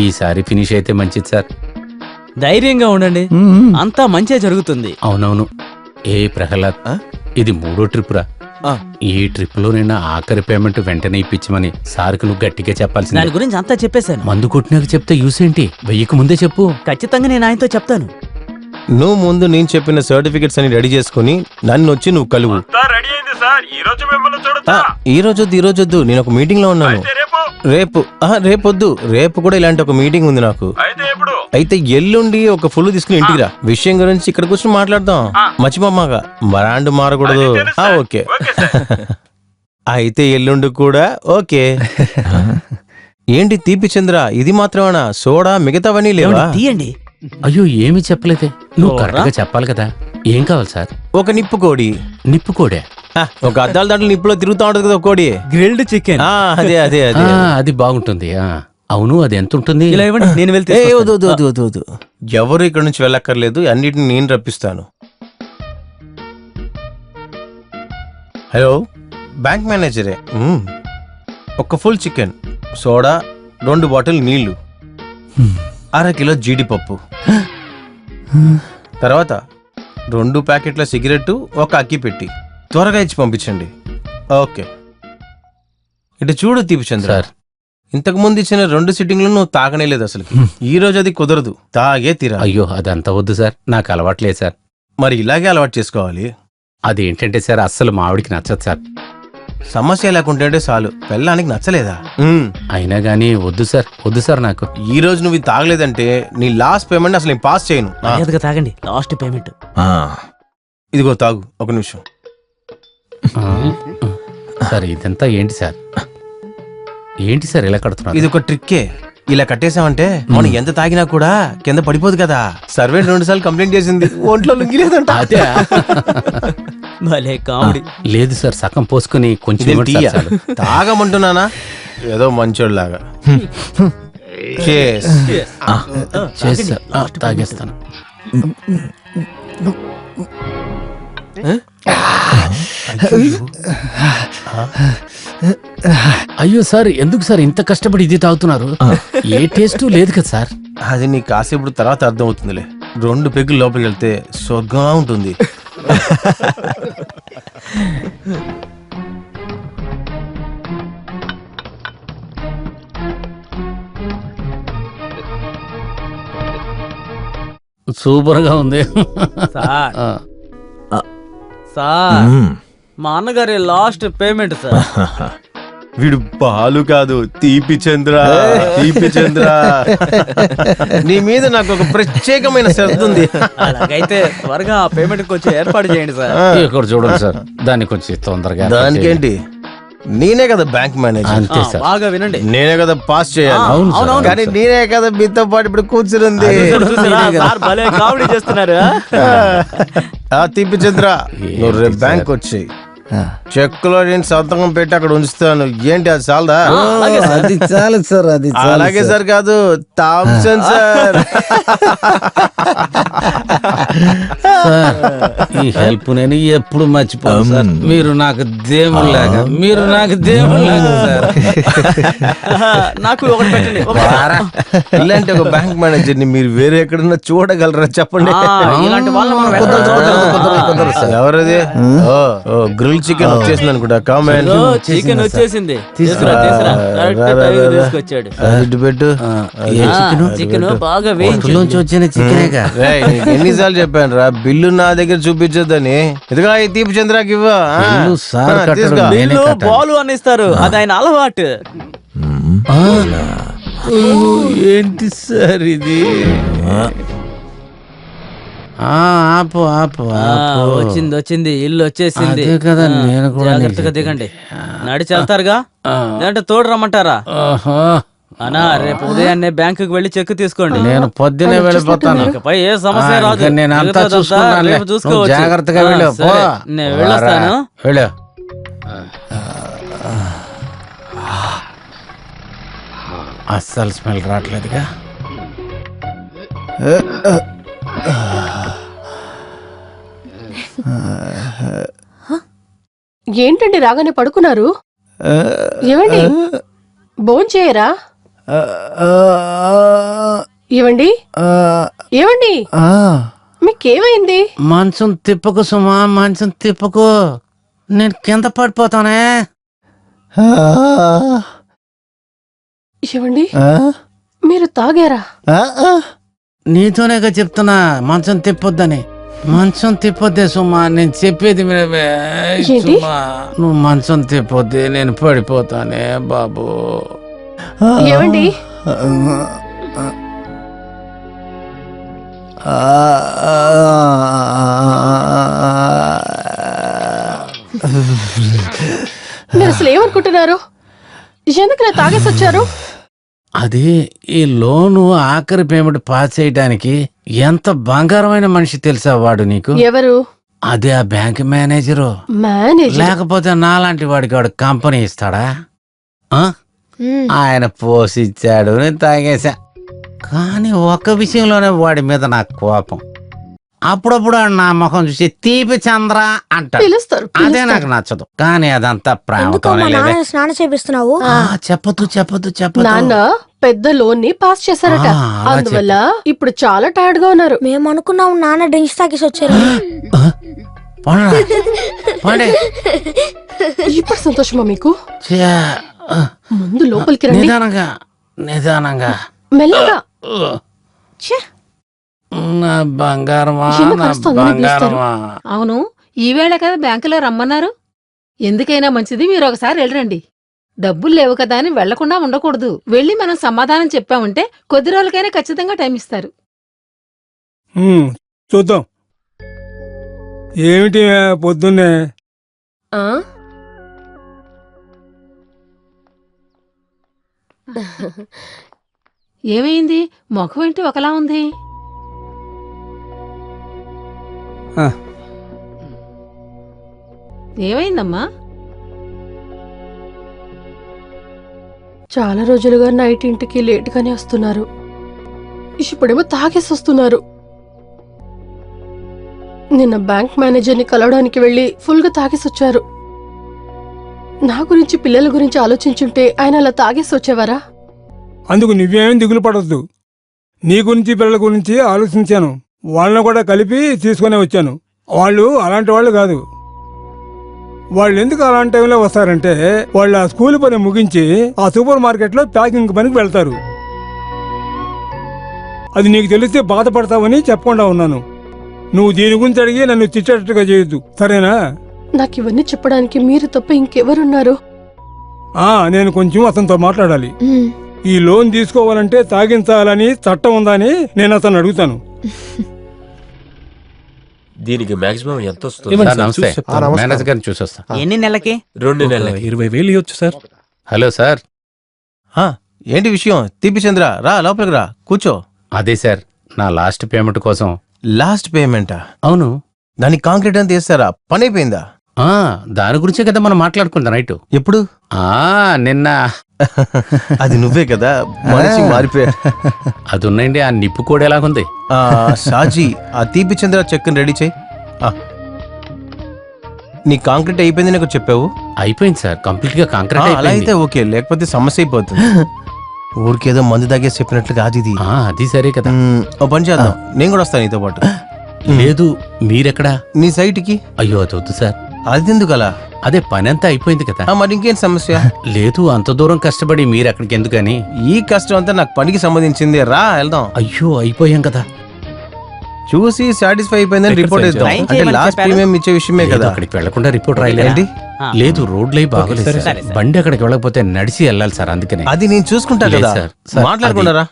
ఈసారి ఫినిష్ అయితే మంచిది సార్. ధైర్యంగా ఉండండి, అంతా మంచిగా జరుగుతుంది. అవునవును. ఏ ప్రహ్లాద్, ఇది 3వ ట్రిప్ రా. ఈ ట్రిప్ లో నేను ఆఖరి పేమెంట్ వెంటనే ఇప్పించమని సార్కు నువ్వు గట్టిగా చెప్పాల్సింది. దాని గురించి అంతా చెప్పేశాను. మందు కొట్టినాక చెప్తే యూస్ ఏంటి? 1000కి ముందే చెప్పు. ఖచ్చితంగా నేను ఆయనతో చెప్తాను. నువ్వు ముందు నేను చెప్పిన సర్టిఫికెట్స్ అని రెడీ చేసుకుని నన్ను వచ్చి నువ్వు కలువు. ఈ రోజొద్దు, నేను ఒక మీటింగ్ లో ఉన్నాను. రేపొద్దు, రేపు కూడా ఇలాంటి ఒక మీటింగ్ ఉంది నాకు. అయితే ఎల్లుండి ఒక ఫుల్ తీసుకుని ఇంటికి రా. విషయం గురించి ఇక్కడ కూర్చొని మాట్లాడదాం. మర్చిపోమ్మాగా బ్రాండ్ మారకూడదు. ఓకే. అయితే ఎల్లుండి కూడా ఓకే. ఏంటి తీపి చంద్ర, ఇది మాత్రమేనా? సోడా మిగతావన్నీ లేవా? తీయండి. అయ్యో ఏమీ చెప్పలేదే. నువ్వు కరెక్ట్గా చెప్పాలి కదా. ఏం కావాలి సార్? ఒక నిప్పు కోడి. నిప్పు కోడే? ఒక అద్దాల దాంట్లో నిప్పులో తిరుగుతూ ఉంటది కదా కోడి. Grilled chicken. అదే అదే అదే. అది బాగుంటుంది. అవును, అది ఎంత ఉంటుంది? ఇలా ఇవ్వండి, నేను వెళ్తే. వద్దు. ఎవరు ఇక్కడ నుంచి వెళ్ళక్కర్లేదు, అన్నిటిని నేను రప్పిస్తాను. హలో, బ్యాంక్ మేనేజరే. ఒక ఫుల్ చికెన్, సోడా, 2 బాటిల్ నీళ్లు, 1/2 కిలో జీడిపప్పు, తర్వాత 2 ప్యాకెట్ల సిగరెట్, ఒక అక్కి పెట్టి త్వరగా ఇచ్చి పంపించండి. ఓకే. ఇటు చూడు తీపి చంద్ర, ఇంతకు ముందు ఇచ్చిన 2 సిట్టింగ్లు నువ్వు తాగనేలేదు అసలు. ఈ రోజు అది కుదరదు, తాగే తీరా. అయ్యో అదంతా వద్దు సార్, నాకు అలవాట్లేదు సార్. మరి ఇలాగే అలవాటు చేసుకోవాలి. అదేంటంటే సార్, అస్సలు మావిడికి నచ్చదు సార్. సమస్య లేకుంటే చాలు, పెళ్ళానికి నచ్చలేదా? అయినా గానీ వద్దు సార్ నాకు. ఈ రోజు నువ్వు ఇది తాగలేదంటే నీ లాస్ట్ పేమెంట్ అసలు నేను పాస్ చేయను. తాగండి, లాస్ట్ పేమెంట్. ఇదిగో తాగు, ఒక నిమిషం. సార్ ఇదంతా ఏంటి సార్ ఇలా కడుతున్నారు? ఇది ఒక ట్రిక్కే. ఇలా కట్టేసామంటే మనం ఎంత తాగినా కూడా కింద పడిపోదు కదా. సర్వెంట్ 2 సార్లు కంప్లైంట్ చేసింది, ఒంట్లో లుంగి లేదంట. అదే భలే కామెడీ. లేదు సార్, సగం పోసుకుని కొంచెం ఇవ్వండి సార్, చాలు. తాగమంటున్నానా? ఏదో మంచోళ్ళలాగా. చేసి సార్, తాగేస్తాను. అయ్యో సార్, ఎందుకు సార్ ఇంత కష్టపడి ఇది తాగుతున్నారు? ఏ టేస్ట్ లేదు కదా సార్. అది నీకు కాసేపు తర్వాత అర్థం అవుతుందిలే. 2 పెగ్గులు లోపలికి వెళ్తే స్వర్గంగా ఉంటుంది. సూపర్ గా ఉంది సార్. మా అన్నగారి లాస్ట్ పేమెంట్ సార్. వీడు పాలు కాదు, తీపి చంద్ర. నీ మీద నాకు ఒక ప్రత్యేకమైన శ్రద్ధ ఉంది. అలాగైతే త్వరగా పేమెంట్ కొంచెం ఏర్పాటు చేయండి సార్. ఇక్కడ చూడండి సార్, దాన్ని కొంచెం తొందరగా. దానికేంటి, నేనే కదా బ్యాంక్ మేనేజర్. అంతే సార్. బాగా వినండి, నేనే కదా పాస్ చేయాలి. అవును, కానీ నేనే కదా మీతో పాటు ఇప్పుడు కూర్చుంది. భలే కామెడీ చేస్తున్నారు. తీపి చంద్ర, నువ్వు రేపు బ్యాంక్ వచ్చాయి. చెక్కులో నేను సంతకం పెట్టి అక్కడ ఉంచుతాను. ఏంటి అది చాలదా? అది చాలు సార్, అది అలాగే సార్ కాదు, థామ్సన్ సార్. ఈ హెల్ప్ నేను ఎప్పుడు మర్చిపోను సార్. మీరు నాకు దేవుళ్ళగా సార్. నాకు ఒకటి పెట్టండి. ఇలాంటి ఒక బ్యాంక్ మేనేజర్ ని మీరు వేరే ఎక్కడన్నా చూడగలరా చెప్పండి? ఇలాంటి వాళ్ళు ఎవరది? గ్రిల్ చికెన్ వచ్చేసింది అనుకుంటా. కామెంట్ చికెన్ వచ్చేసింది, తీసుకొచ్చాడు. పెట్టు. చికెన్ బాగా వేయించి వచ్చిన చికెనేగా. ఎన్నిసార్లు చెప్పాను రా, బిల్లు నా దగ్గర చూపించొద్దని. ఇదిగా ఈ తీపి చంద్రకి ఇవ్వ. బాలు అని ఇస్తారు, అది ఆయన అలవాటు. ఏంటి సార్ ఇది? ఆపు వచ్చింది, ఇల్లు వచ్చేసింది కదా. నేను కూడా జాగ్రత్తగా దిగండి. నడిచి వెళ్తారుగా, లేదంటే తోడు రమ్మంటారా? అన్నా, రేపు ఉదయాన్నే బ్యాంకుకి వెళ్ళి చెక్ తీసుకోండి. నేను పొద్దునే వెళ్ళిపోతాను. ఇకపై ఏ సమస్య రాదు. నేను అంతా చూసుకోవచ్చు. జాగ్రత్తగా వెళ్ళు. నేను వెళ్ళొస్తాను. వెళ్ళు. అస్సలు స్మెల్ రావట్లేదుగా. ఏంటండి రాగానే పడుకున్నారు? ఏమండి భోంచేయరా? ఏవండి ఏవండి మీకేమైంది? మంచం తిప్పకు సుమా, మంచం తిప్పకు, నేను కింద పడిపోతానే. ఏవండి మీరు తాగారా? నీతోనేగా చెప్తున్నా మంచం తిప్పొద్దని. మంచం తిప్పొద్దే సుమా, నేను చెప్పేది వినవే. ఏంటి? సుమా, నువ్వు మంచం తిప్పొద్దే, నేను పడిపోతానే బాబు. ఏవండి మీరు అసలు ఏమనుకుంటున్నారు? ఎందుకు ఇలా తాగేసి వచ్చారు? అది ఈ లోను ఆఖరి పేమెంట్ పాస్ చేయడానికి ఎంత బంగారమైన మనిషి తెలుసా వాడు నీకు? ఎవరు? అదే ఆ బ్యాంక్ మేనేజరు. మేనేజర్? లేకపోతే నాలాంటి వాడికి వాడు కంపెనీ ఇస్తాడా? ఆ? ఆయన పోసిచ్చాడు, నేను తాగేశా. కానీ ఒక్క విషయంలోనే వాడి మీద నాకు కోపం. అప్పుడప్పుడు ఆడు నా ముఖం చూసి తీపి చంద్ర అంటాడు. పిలుస్తారు అదే నాకు నచ్చదు. కానీ అదంతా ప్రేమతోనే లేదే. స్నానం చేపిస్తున్నావు? చెప్పదు నాన్న పెద్ద లోన్ ని పాస్ చేశారట. అలా అందువల్ల ఇప్పుడు చాలా టైర్డ్ గా ఉన్నారు. మేము అనుకున్నాం నాన్న డ్రింక్స్ తాగేసి వచ్చారు. ఇప్పుడు సంతోషమా మీకు? ముందు లోపలికి రండి. నిదానంగా మెల్లగా. నా బంగారమా, ఎందుకు నా అరుస్తోంది? నేను బంగారమా. అవును, ఈవేళ కదా బ్యాంకులో రమ్మన్నారు. ఎందుకైనా మంచిది మీరు ఒకసారి వెళ్ళరండి. డబ్బులు లేవు కదా అని వెళ్లకుండా ఉండకూడదు. వెళ్ళి మనం సమాధానం చెప్పామంటే కొద్ది రోజులకైనా ఖచ్చితంగా టైం ఇస్తారు. చూద్దాం. ఏమిటి పొద్దున్నే? ఆ? ఏమైంది? ముఖం ఏంటి ఒకలా ఉంది? ఏమైందమ్మా? చాలా రోజులుగా నైట్ ఇంటికి లేట్ గానే వస్తున్నారు. ఇప్పుడేమో తాగేసి వస్తున్నారు. నిన్న బ్యాంక్ మేనేజర్ ని కలవడానికి వెళ్లి ఫుల్ గా తాగేసి వచ్చారు. నా గురించి పిల్లల గురించి ఆలోచించుంటే ఆయన అలా తాగేసి వచ్చేవారా? అందుకు నువ్వేమీ దిగులు పడద్దు. నీ గురించి పిల్లల గురించి ఆలోచించాను. వాళ్ళని కూడా కలిపి తీసుకునే వచ్చాను. వాళ్ళు అలాంటి వాళ్ళు కాదు. వాళ్ళు ఎందుకు అలాంటి టైంలో వస్తారంటే వాళ్ళు ఆ స్కూల్ పని ముగించి ఆ సూపర్ మార్కెట్లో ప్యాకింగ్ పనికి వెళ్తారు. అది నీకు తెలిస్తే బాధపడతావని చెప్పకుండా ఉన్నాను. నువ్వు దీని గురించి అడిగి నన్ను తిట్టేటట్టుగా చేయొద్దు, సరేనా? నాకు ఇవన్నీ చెప్పడానికి మీరు తప్ప ఇంకెవరున్నారు? నేను కొంచెం అతనితో మాట్లాడాలి. ఈ లోన్ తీసుకోవాలంటే తాగించాలని చట్టం ఉందా అని నేను అతను అడుగుతాను. దీనికి మాక్సిమం ఎంత వస్తుంది? సార్, నమస్తే. మేనేజర్ గారిని చూసొస్తా. ఎన్ని నెలలకి? 2 నెలలకి 20,000 ఇవ్వచ్చు సార్. Hello sir. ఏంటి విషయం? తీపిచంద్ర రా, లోపలికి రా, కూర్చో. అదే సార్, నా లాస్ట్ పేమెంట్ కోసం. లాస్ట్ పేమెంటా? అవును. దానికి కాంక్రీట్ అంతా వేస్తారా? పని అయిపోయిందా? దాని గురించే కదా మనం మాట్లాడుకుందాం నైట్. ఎప్పుడు? నిన్న. అది నువ్వే కదా, మనిషి మారిపోయా. అది ఉన్నాయండి. ఆ నిప్పు కూడా ఎలాగుంది? షాజీ, ఆ తీపిచంద్ర చెక్ రెడీ చేయి. నీ కాంక్రీట్ అయిపోయింది నాకు చెప్పావు. అయిపోయింది సార్, కంప్లీట్ గా కాంక్రీట్ అలా అయితే ఓకే, లేకపోతే సమస్య అయిపోతుంది. ఊరికేదో మందు తాగేసి చెప్పినట్లుగా అది ఇది. అది సరే కదా. ఓ పని చేద్దాం, నేను కూడా వస్తాను నీతో పాటు. లేదు, మీరెక్కడా? నీ సైట్కి. అయ్యో, అది వద్దు సార్. అది ఎందుకు అలా? అదే పని అంతా అయిపోయింది కదా. మరి ఇంకేం సమస్య? లేదు, అంత దూరం కష్టపడి మీరు అక్కడికి ఎందుకని. ఈ కష్టం అంతా నాకు పనికి సంబంధించింది. రా వెళ్దాం. అయ్యో, అయిపోయాం కదా. చూసి సాటిస్ఫై అయిపోయిందని రిపోర్ట్ ఇద్దాం. అంటే లాస్ట్ ప్రీమియం ఇచ్చే విషయమే కదా. అక్కడికి వెళ్లకుండా రిపోర్ట్ రాయలేండి. లేదు, రోడ్లు అయి బాగోలేదు సార్. బండి అక్కడికి వెళ్ళకపోతే నడిచి వెళ్ళాలి సార్, అందుకనే. అది నేను చూసుకుంటా కదా, లేదు సార్. మాట్లాడుకున్నారా?